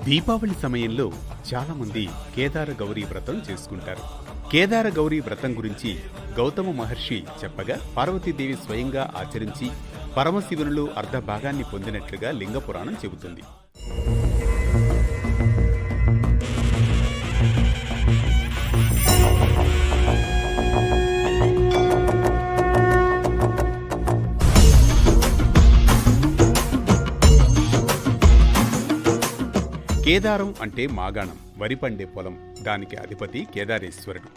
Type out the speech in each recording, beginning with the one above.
దీపావళి సమయంలో చాలామంది కేదార గౌరీ వ్రతం చేసుకుంటారు. కేదార గౌరీ వ్రతం గురించి గౌతమ మహర్షి చెప్పగా పార్వతీదేవి స్వయంగా ఆచరించి పరమశివునిలో అర్ధ భాగాన్ని పొందినట్లుగా లింగ పురాణం చెబుతుంది. కేదారం అంటే మాగాణం, వరి పండే పొలం. దానికి అధిపతి కేదారేశ్వరుడు.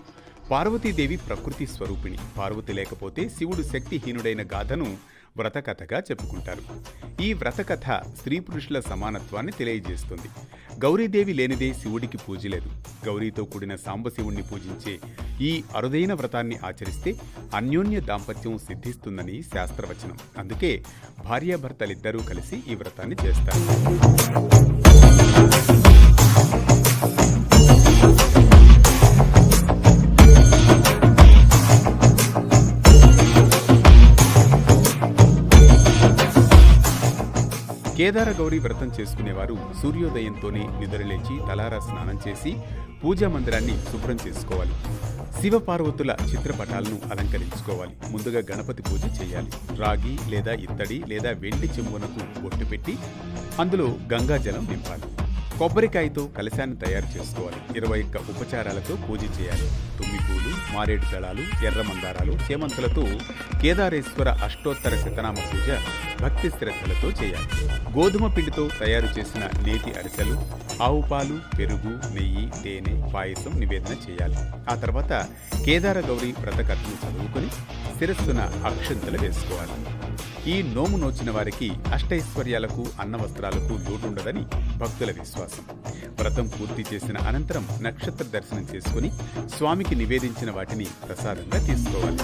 పార్వతీదేవి ప్రకృతి స్వరూపిణి. పార్వతి లేకపోతే శివుడు శక్తిహీనుడైన గాథను వ్రతకథగా చెప్పుకుంటారు. ఈ వ్రతకథ స్త్రీ పురుషుల సమానత్వాన్ని తెలియజేస్తుంది. గౌరీదేవి లేనిదే శివుడికి పూజ లేదు. గౌరీతో కూడిన సాంబశివుణ్ణి పూజించే ఈ అరుదైన వ్రతాన్ని ఆచరిస్తే అన్యోన్య దాంపత్యం సిద్ధిస్తుందని శాస్త్రవచనం. అందుకే భార్యాభర్తలిద్దరూ కలిసి ఈ వ్రతాన్ని చేస్తారు. కేదార గౌరీ వ్రతం చేసుకునేవారు సూర్యోదయంతోనే నిద్రలేచి తలారా స్నానం చేసి పూజా మందిరాన్ని శుభ్రం చేసుకోవాలి. శివపార్వతుల చిత్రపటాలను అలంకరించుకోవాలి. ముందుగా గణపతి పూజ చేయాలి. రాగి లేదా ఇత్తడి లేదా వెండి చెంబునకు బొట్టు పెట్టి అందులో గంగాజలం నింపాలి. కొబ్బరికాయతో కలశాన్ని తయారు చేసుకోవాలి. 21 ఉపచారాలతో పూజ చేయాలి. తుమ్మిపూలు, మారేడు దళాలు, ఎర్ర మందారాలు, చేమంతులతో కేదారేశ్వర అష్టోత్తర శతనామ పూజ భక్తి శ్రద్ధలతో చేయాలి. గోధుమ పిండితో తయారు చేసిన నేతి అరిసెలు, ఆవు పాలు, పెరుగు, నెయ్యి, తేనె, పాయసం నివేదన చేయాలి. ఆ తర్వాత కేదార గౌరీ వ్రతకథను చదువుకుని శిరస్సున అక్షంతలు వేసుకోవాలి. ఈ నోము నోచిన వారికి అష్టైశ్వర్యాలకు, అన్న వస్త్రాలకు లోటుండదని భక్తుల విశ్వాసం. వ్రతం పూర్తి చేసిన అనంతరం నక్షత్ర దర్శనం చేసుకుని స్వామికి నివేదించిన వాటిని ప్రసాదంగా తీసుకోవాలి.